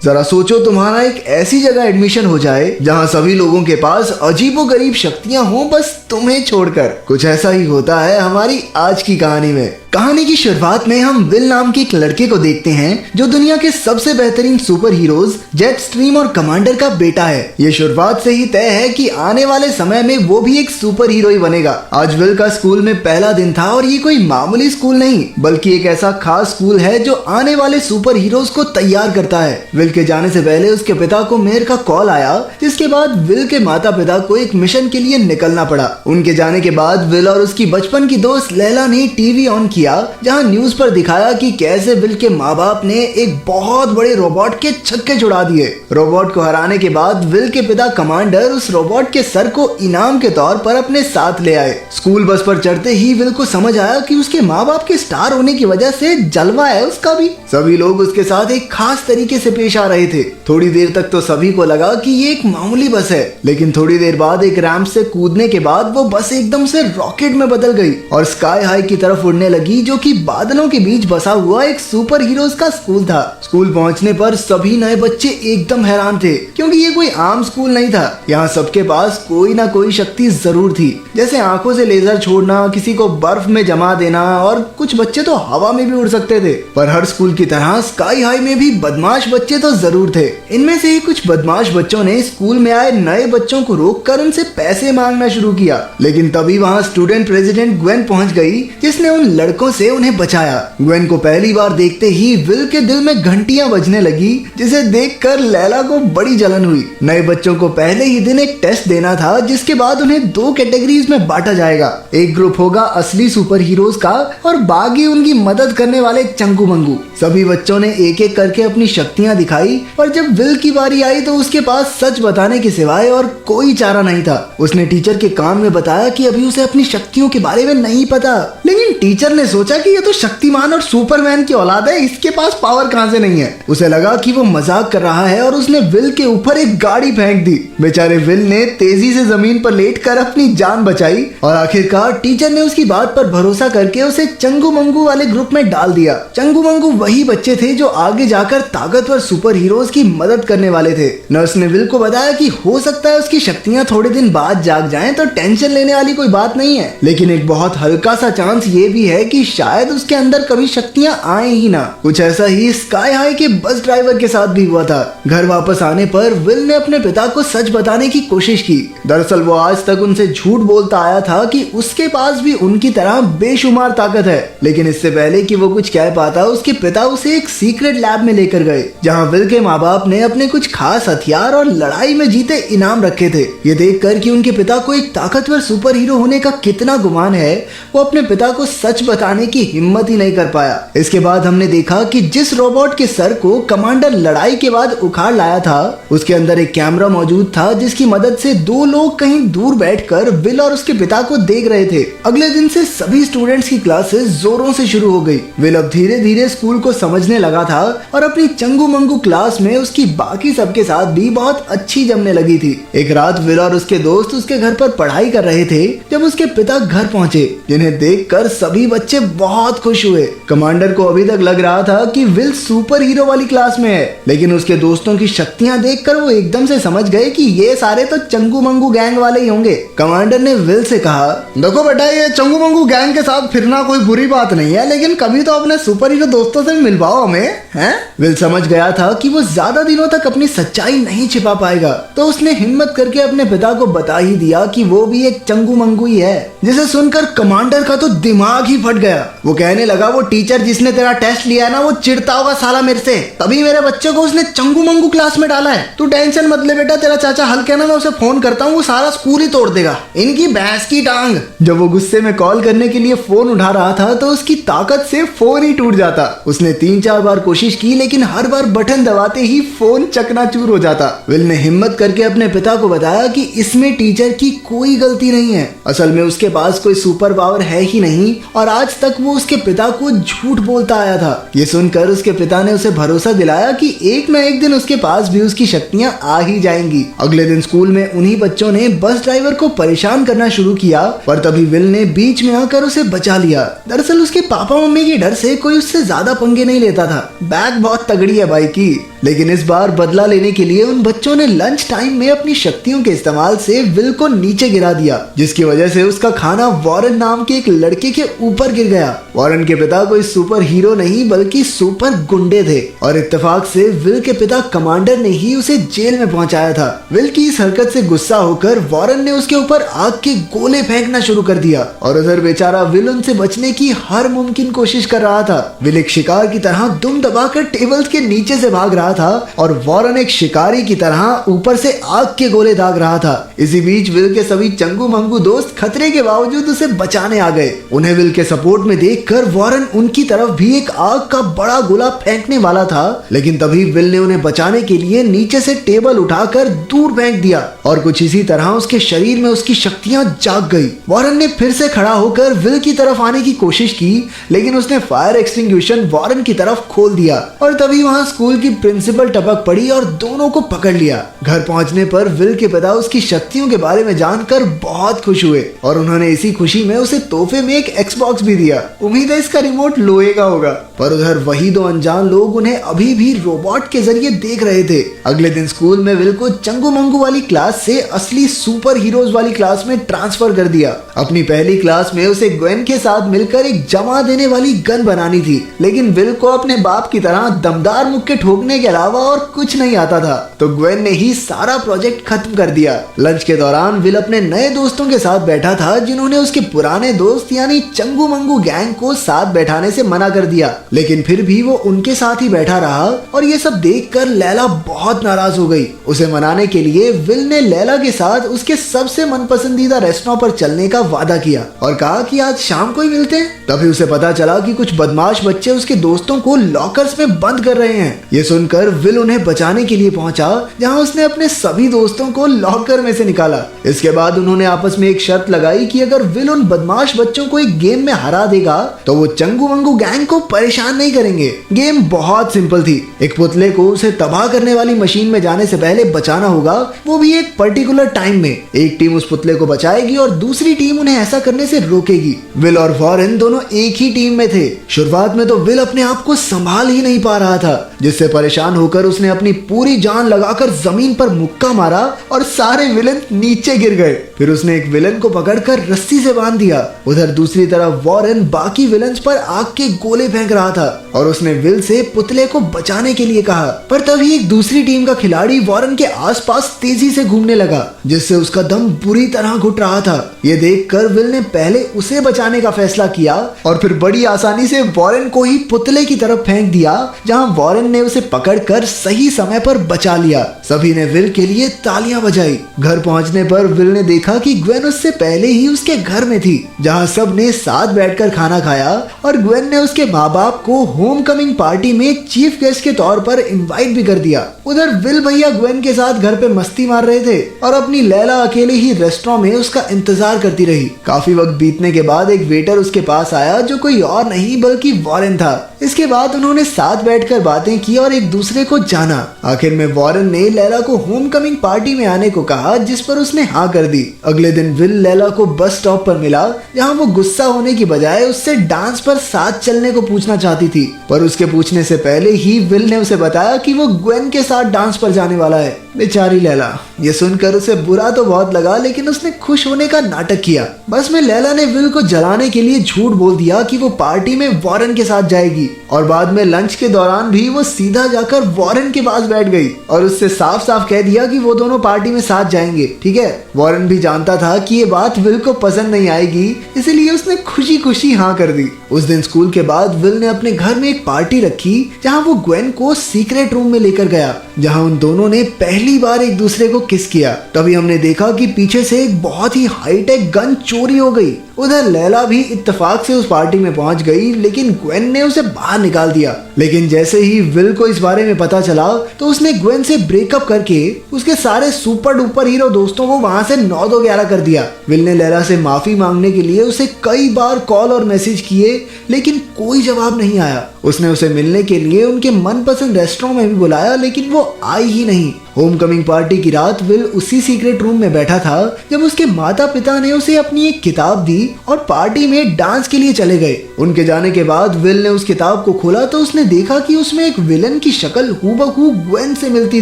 जरा सोचो तुम्हारा एक ऐसी जगह एडमिशन हो जाए जहाँ सभी लोगों के पास अजीबोगरीब शक्तियां हों, बस तुम्हें छोड़कर। कुछ ऐसा ही होता है हमारी आज की कहानी में। कहानी की शुरुआत में हम विल नाम के एक लड़के को देखते हैं जो दुनिया के सबसे बेहतरीन सुपर हीरोज जेट स्ट्रीम और कमांडर का बेटा है। ये शुरुआत से ही तय है कि आने वाले समय में वो भी एक सुपर हीरो ही बनेगा। आज विल का स्कूल में पहला दिन था और ये कोई मामूली स्कूल नहीं बल्कि एक ऐसा खास स्कूल है जो आने वाले सुपर हीरोज को तैयार करता है। विल के जाने से पहले उसके पिता को मेयर का कॉल आया, जिसके बाद विल के माता पिता को एक मिशन के लिए निकलना पड़ा। उनके जाने के बाद विल और उसकी बचपन की दोस्त लैला ने टीवी ऑन किया जहां न्यूज पर दिखाया कि कैसे विल के माँ बाप ने एक बहुत बड़े रोबोट के छक्के छुड़ा दिए। रोबोट को हराने के बाद विल के पिता कमांडर उस रोबोट के सर को इनाम के तौर पर अपने साथ ले आए। स्कूल बस पर चढ़ते ही विल को समझ आया कि उसके माँ बाप के स्टार होने की वजह से जलवा है उसका भी। सभी लोग उसके साथ एक खास तरीके से पेश आ रहे थे। थोड़ी देर तक तो सभी को लगा कि ये एक मामूली बस है, लेकिन थोड़ी देर बाद एक रैंप से कूदने के बाद वो बस एकदम से रॉकेट में बदल गई और स्काई हाई की तरफ उड़ने लगी, जो कि बादलों के बीच बसा हुआ एक सुपर हीरोज का स्कूल था। स्कूल पहुंचने पर सभी नए बच्चे एकदम हैरान थे क्योंकि ये कोई आम स्कूल नहीं था। यहाँ सबके पास कोई ना कोई शक्ति जरूर थी, जैसे आंखों से लेजर छोड़ना, किसी को बर्फ में जमा देना और कुछ बच्चे तो हवा में भी उड़ सकते थे। पर हर स्कूल की तरह स्काई हाई में भी बदमाश बच्चे तो जरूर थे। इनमें से ही कुछ बदमाश बच्चों ने स्कूल में आए नए बच्चों को रोककर उनसे पैसे मांगना शुरू किया, लेकिन तभी वहाँ स्टूडेंट प्रेसिडेंट ग्वेन पहुंच गई, जिसने उन लड़कों से उन्हें बचाया। ग्वेन को पहली बार देखते ही विल के दिल में घंटियां बजने लगी, जिसे देखकर लैला को बड़ी जलन हुई। नए बच्चों को पहले ही दिन एक टेस्ट देना था, जिसके बाद उन्हें दो कैटेगरीज में बांटा जाएगा। एक ग्रुप होगा असली सुपर हीरोज का और बाकी उनकी मदद करने वाले चंगू मंगू। सभी बच्चों ने एक एक करके अपनी शक्तियां दिखाई और जब विल की बारी आई तो उसके पास सच बताने के सिवाय और कोई चारा नहीं था। उसने टीचर के कान में बताया कि अभी उसे अपनी शक्तियों के बारे में नहीं पता, लेकिन टीचर ने सोचा कि ये तो शक्तिमान और सुपरमैन की औलाद है, इसके पास पावर कहां से नहीं है। उसे लगा कि वो मजाक कर रहा है और उसने विल के ऊपर एक गाड़ी फेंक दी। बेचारे विल ने तेजी से जमीन पर लेटकर अपनी जान बचाई और आखिरकार टीचर ने उसकी बात पर भरोसा करके उसे चंगू मंगू वाले ग्रुप में डाल दिया। चंगू मंगू वही बच्चे थे जो आगे जाकर ताकतवर सुपर हीरोज की मदद करने वाले थे। नर्स ने विल को बताया कि हो सकता है उसकी शक्तियां थोड़े दिन बाद जाग जाएं, तो टेंशन लेने वाली कोई बात नहीं है, लेकिन एक बहुत हल्का सा चांस ये भी है कि शायद उसके अंदर कभी शक्तियां आए ही ना। कुछ ऐसा ही स्काई हाई के बस ड्राइवर के साथ भी हुआ था। घर वापस आने पर विल ने अपने पिता को सच बताने की कोशिश की। दरअसल वो आज तक उनसे झूठ बोलता आया था कि उसके पास भी उनकी तरह बेशुमार ताकत है, लेकिन इससे पहले कि वो कुछ कह पाता उसके पिता उसे एक सीक्रेट लैब में लेकर गए, जहाँ विल के माँ बाप ने अपने कुछ खास हथियार और लड़ाई में जीते इनाम रखे थे। ये देखकर कि उनके पिता को एक ताकतवर सुपर हीरो होने का कितना गुमान है, वो अपने पिता को सच बताने की हिम्मत ही नहीं कर पाया। इसके बाद हमने देखा कि जिस रोबोट के सर को कमांडर लड़ाई के बाद उखाड़ लाया था, उसके अंदर एक कैमरा मौजूद था, जिसकी मदद से दो लोग कहीं दूर बैठकर विल और उसके पिता को देख रहे थे। अगले दिन से सभी स्टूडेंट्स की क्लासेस जोरों से शुरू हो गई। विल अब धीरे धीरे स्कूल को समझने लगा था और अपनी चंगू मंगू क्लास में उसकी बाकी सबके साथ भी बहुत अच्छी जमने लगी थी। एक रात विल और उसके दोस्त उसके घर पर पढ़ाई कर रहे थे जब उसके पिता घर पहुंचे, जिन्हें देखकर सभी बच्चे बहुत खुश हुए। कमांडर को अभी तक लग रहा था कि विल सुपर हीरो वाली क्लास में है, लेकिन उसके दोस्तों की शक्तियां देखकर वो एकदम से समझ गए कि ये सारे तो चंगू मंगू गैंग वाले ही होंगे। कमांडर ने विल से कहा, देखो बेटा, ये चंगू मंगू गैंग के साथ फिरना कोई बुरी बात नहीं है, लेकिन कभी तो अपने सुपर हीरो दोस्तों से मिलवाओ हमें, हैं? विल समझ गया था कि वो ज्यादा दिनों तक अपनी सच्चाई नहीं छिपा पाएगा, तो उसने हिम्मत करके अपने पिता को बता ही दिया कि वो भी एक चंगू मंगू ही है। जिसे सुनकर कमांडर का तो दिमाग ही फट गया। वो कहने लगा, वो टीचर जिसने तेरा टेस्ट लिया ना, वो चिढ़ता होगा साला मेरे से, तभी मेरे बच्चे को उसने चंगू मंगू क्लास में डाला है। तू टेंशन मत ले बेटा, तेरा चाचा हल्के ना, मैं उसे फोन करता हूँ, वो सारा स्कूल ही तोड़ देगा, इनकी भैंस की टांग। जब वो गुस्से में कॉल करने के लिए फोन उठा रहा था तो उसकी ताकत से फोन ही टूट जाता। उसने 3-4 बार कोशिश की, लेकिन हर बार बटन दबाते ही फोन चकनाचूर हो जाता। विल ने हिम्मत करके अपने पिता को बताया कि इसमें टीचर की कोई गलती नहीं है, असल में उसके पास कोई सुपर पावर है ही नहीं और आज तक वो उसके पिता को झूठ बोलता आया था। ये सुनकर उसके पिता ने उसे भरोसा दिलाया कि एक न एक दिन उसके पास भी उसकी शक्तियां आ ही जाएंगी। अगले दिन स्कूल में उन्हीं बच्चों ने बस ड्राइवर को परेशान करना शुरू किया, पर तभी विल ने बीच में आकर उसे बचा लिया। दरअसल उसके पापा मम्मी के डर से कोई उससे ज्यादा पंगे नहीं लेता था। बैग बहुत तगड़ी है भाई की। लेकिन इस बार बदला लेने के लिए उन बच्चों ने लंच टाइम में अपनी शक्तियों के इस्तेमाल से विल को नीचे गिरा दिया, जिसकी वजह से उसका खाना वॉरेन नाम के एक लड़के के ऊपर गिर गया। वॉरेन के पिता कोई सुपर हीरो नहीं बल्कि सुपर गुंडे थे और इत्तेफाक से विल के पिता कमांडर ने ही उसे जेल में पहुंचाया था। विल की इस हरकत से गुस्सा होकर वॉरेन ने उसके ऊपर आग के गोले फेंकना शुरू कर दिया और उधर बेचारा विल उनसे बचने की हर मुमकिन कोशिश कर रहा था। विल एक शिकार की तरह दुम दबाकर टेबल्स के नीचे से भाग रहा था और वॉरेन एक शिकारी की तरह ऊपर से आग के गोले दाग रहा था। इसी बीच विल के सभी चंगू मंगू दोस्त खतरे के बावजूद उसे बचाने आ गए। उन्हें विल के सपोर्ट में देखकर वॉरेन उनकी तरफ भी एक आग का बड़ा गोला फेंकने वाला था, लेकिन तभी विल ने उन्हें बचाने के लिए नीचे से टेबल उठाकर दूर फेंक दिया और कुछ इसी तरह उसके शरीर में उसकी शक्तियां जाग गई। वॉरेन ने फिर से खड़ा होकर विल की तरफ आने की कोशिश की, लेकिन उसने फायर एक्सटिंग्विशन वॉरेन की तरफ खोल दिया और तभी वहां स्कूल की प्रिंसिपल टपक पड़ी और दोनों को पकड़ लिया। घर पहुंचने पर विल के पिता उसकी शक्तियों के बारे में जानकर बहुत खुश हुए और उन्होंने इसी खुशी में उसे तोहफे में एक एक्सबॉक्स भी दिया। उम्मीद है इसका रिमोट लोहे का होगा। पर उधर वही दो अनजान लोग उन्हें अभी भी रोबोट के जरिए देख रहे थे। अगले दिन स्कूल में विल को चंगू मंगू वाली क्लास से असली सुपर हीरोज वाली क्लास में ट्रांसफर कर दिया। अपनी पहली क्लास में उसे ग्वेन के साथ मिलकर एक जमा देने वाली गन बनानी थी, लेकिन विल को अपने बाप की तरह दमदार मुक्के ठोकने के अलावा और कुछ नहीं आता था, तो ग्वेन ने ही सारा प्रोजेक्ट खत्म कर दिया। लंच के दौरान विल अपने नए दोस्तों के साथ बैठा था, जिन्होंने उसके पुराने दोस्त यानी चंगू मंगू गैंग को साथ बैठाने से मना कर दिया, लेकिन फिर भी वो उनके साथ ही बैठा रहा और ये सब देखकर लैला बहुत नाराज हो गई। उसे मनाने के लिए विल ने लैला के साथ उसके सबसे मनपसंदीदा रेस्टोरेंट पर चलने का वादा किया और कहा कि आज शाम को ही मिलते हैं। तभी उसे पता चला कि कुछ बदमाश बच्चे उसके दोस्तों को लॉकर्स में बंद कर रहे हैं। ये सुनकर विल उन्हें बचाने के लिए पहुंचा, जहां उसने अपने सभी दोस्तों को लॉकर में से निकाला। इसके बाद उन्होंने आपस में एक शर्त लगाई कि अगर विल उन बदमाश बच्चों को एक गेम में हरा देगा तो वो चंगू मंगू गैंग को परेशान नहीं करेंगे। गेम बहुत सिंपल थी। एक पुतले को उसे तबाह करने वाली मशीन में जाने से पहले बचाना होगा, वो भी एक पर्टिकुलर टाइम में। एक टीम उस पुतले को बचाएगी और दूसरी टीम उन्हें ऐसा करने से रोकेगी। विल और वॉरेन दोनों एक ही टीम में थे। शुरुआत में तो विल अपने आप को संभाल ही नहीं पा रहा था, जिससे परेशान होकर उसने अपनी पूरी जान लगाकर जमीन पर मुक्का मारा और सारे विलन नीचे गिर गए। फिर उसने एक विलन को पकड़कर रस्सी से बांध दिया। उधर दूसरी तरफ वॉरेन बाकी विलन्स पर आग के गोले फेंक रहा था और उसने विल से पुतले को बचाने के लिए कहा। पर तभी एक दूसरी टीम का खिलाड़ी वॉरेन के आसपास तेजी से घूमने लगा, जिससे उसका दम बुरी तरह घुट रहा था। ये देखकर विल ने पहले उसे बचाने का फैसला किया और फिर बड़ी आसानी से वॉरेन को ही पुतले की तरफ फेंक दिया, जहां वॉरेन ने उसे पकड़कर सही समय पर बचा लिया। सभी ने विल के लिए तालियां बजाई। घर पहुंचने पर विल ने देखा कि ग्वेन उससे पहले ही उसके घर में थी, जहां सब ने साथ बैठकर खाना खाया और ग्वेन ने उसके माँ बाप को होम कमिंग पार्टी में चीफ गेस्ट के तौर पर इनवाइट भी कर दिया। उधर विल भैया ग्वेन के साथ घर पे मस्ती मार रहे थे और अपनी लैला अकेले ही रेस्टोरेंट में उसका इंतजार करती रही। काफी वक्त बीतने के बाद एक वेटर उसके पास आया, जो कोई और नहीं बल्कि वॉरेन था। इसके बाद उन्होंने साथ बैठकर बातें की और एक दूसरे को जाना। आखिर में वॉरेन ने लैला को होम कमिंग पार्टी में आने को कहा, जिस पर उसने हाँ कर दी। अगले दिन विल लैला को बस स्टॉप पर मिला, जहां वो गुस्सा होने की बजाय उससे डांस पर साथ चलने को पूछना चाहती थी, पर उसके पूछने से पहले ही विल ने उसे बताया कि वो ग्वेन के साथ डांस पर जाने वाला है। बेचारी लैला, ये सुनकर उसे बुरा तो बहुत लगा, लेकिन उसने खुश होने का नाटक किया। बस में लैला ने विल को जलाने के लिए झूठ बोल दिया कि वो पार्टी में वॉरेन के साथ जाएगी और बाद में लंच के दौरान भी वो सीधा जाकर वॉरेन के पास बैठ गई और उससे साफ साफ कह दिया कि वो दोनों पार्टी में साथ जाएंगे। ठीक है, वॉरेन भी जानता था कि ये बात विल को पसंद नहीं आएगी, इसीलिए उसने खुशी खुशी हाँ कर दी। उस दिन स्कूल के बाद विल ने अपने घर में एक पार्टी रखी, जहाँ वो ग्वेन को सीक्रेट रूम में लेकर गया, जहाँ उन दोनों ने पहली बार एक दूसरे को किस किया। तभी हमने देखा कि पीछे से एक बहुत ही हाईटेक गन चोरी हो गई। उधर लैला भी इत्तेफाक से उस पार्टी में पहुंच गई, लेकिन ग्वेन ने उसे बाहर निकाल दिया। लेकिन जैसे ही विल को इस बारे में पता चला तो उसने ग्वेन से ब्रेकअप करके उसके सारे सुपर डुपर हीरो दोस्तों को वहां से 9-2-11 कर दिया। विल ने लैला से माफी मांगने के लिए उसे कई बार कॉल और मैसेज किए, लेकिन कोई जवाब नहीं आया। उसने उसे मिलने के लिए उनके मनपसंद रेस्टोरेंट में भी बुलाया, लेकिन वो आई ही नहीं। होमकमिंग पार्टी की रात विल उसी सीक्रेट रूम में बैठा था जब उसके माता पिता ने उसे अपनी एक किताब दी और पार्टी में डांस के लिए चले गए। उनके जाने के बाद विल ने उस किताब को खोला तो उसने देखा कि उसमें एक विलन की शक्ल हूबहू ग्वेन से मिलती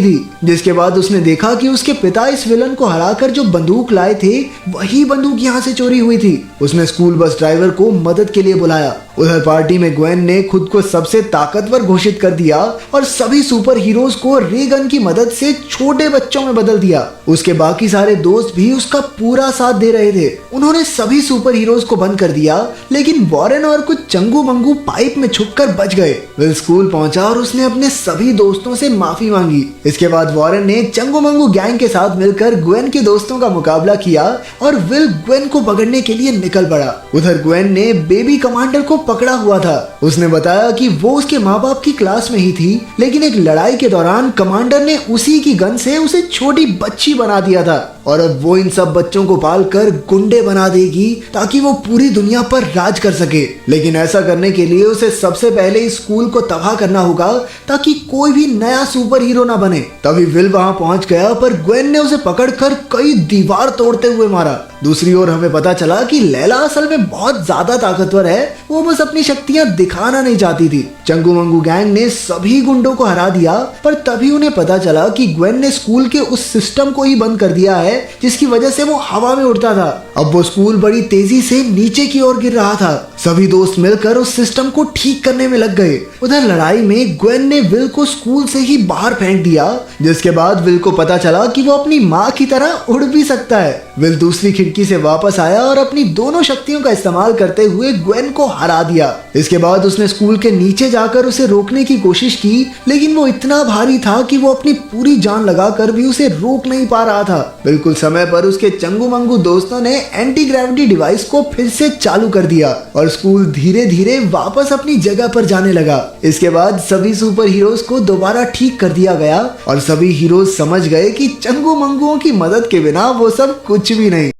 थी। जिसके बाद उसने देखा कि उसके पिता इस विलन को हराकर जो बंदूक लाए थे वही बंदूक यहाँ से चोरी हुई थी। उसने स्कूल बस ड्राइवर को मदद के लिए बुलाया। उधर पार्टी में ग्वेन ने खुद को सबसे ताकतवर घोषित कर दिया और सभी सुपर हीरोज को रे गन की मदद से छोटे बच्चों में बदल दिया। उसके बाकी सारे दोस्त भी उसका पूरा साथ दे रहे थे। उन्होंने सभी सुपर हीरोज को बंद कर दिया, लेकिन वॉरेन और कुछ चंगू मंगू पाइप में छुपकर बच गए। विल स्कूल पहुंचा और उसने अपने सभी दोस्तों से माफी मांगी। इसके बाद वॉरेन ने चंगू मंगू गैंग के साथ मिलकर ग्वेन के दोस्तों का मुकाबला किया और विल ग्वेन को पकड़ने के लिए निकल पड़ा। उधर ग्वेन ने बेबी कमांडर को पकड़ा हुआ था। उसने बताया कि वो उसके माँ बाप की क्लास में ही थी, लेकिन एक लड़ाई के दौरान कमांडर ने उसी की गन से उसे छोटी बच्ची बना दिया था और अब वो इन सब बच्चों को पालकर गुंडे बना देगी ताकि वो पूरी दुनिया पर राज कर सके। लेकिन ऐसा करने के लिए उसे सबसे पहले इस स्कूल को तबाह करना होगा ताकि कोई भी नया सुपर हीरो ना बने। तभी विल वहां पहुंच गया, पर ग्वेन ने उसे पकड़कर कई दीवार तोड़ते हुए मारा। दूसरी ओर हमें पता चला कि लैला असल में बहुत ज्यादा ताकतवर है, वो बस अपनी शक्तियां दिखाना नहीं चाहती थी। चंगू मंगू गैंग ने सभी गुंडों को हरा दिया, पर तभी उन्हें पता चला कि ग्वेन ने स्कूल के उस सिस्टम को ही बंद कर दिया है जिसकी वजह से वो हवा में उड़ता था। अब वो स्कूल बड़ी तेजी से नीचे की ओर गिर रहा था। सभी दोस्त मिलकर उस सिस्टम को ठीक करने में लग गए। उधर लड़ाई में ग्वेन ने विल को स्कूल से ही बाहर फेंक दिया, जिसके बाद विल को पता चला कि वो अपनी माँ की तरह उड़ भी सकता है। विल दूसरी खिड़की से वापस आया और अपनी दोनों शक्तियों का इस्तेमाल करते हुए ग्वेन को हरा दिया। इसके बाद उसने स्कूल के नीचे जाकर उसे रोकने की कोशिश की, लेकिन वो इतना भारी था कि वो अपनी पूरी जान लगाकर भी उसे रोक नहीं पा रहा था। बिल्कुल समय पर उसके चंगू मंगू दोस्तों ने एंटी ग्रेविटी डिवाइस को फिर से चालू कर दिया और स्कूल धीरे धीरे वापस अपनी जगह पर जाने लगा। इसके बाद सभी सुपर हीरोज को दोबारा ठीक कर दिया गया और सभी हीरोज समझ गए कि चंगू मंगुओं की मदद के बिना वो सब कुछ भी नहीं।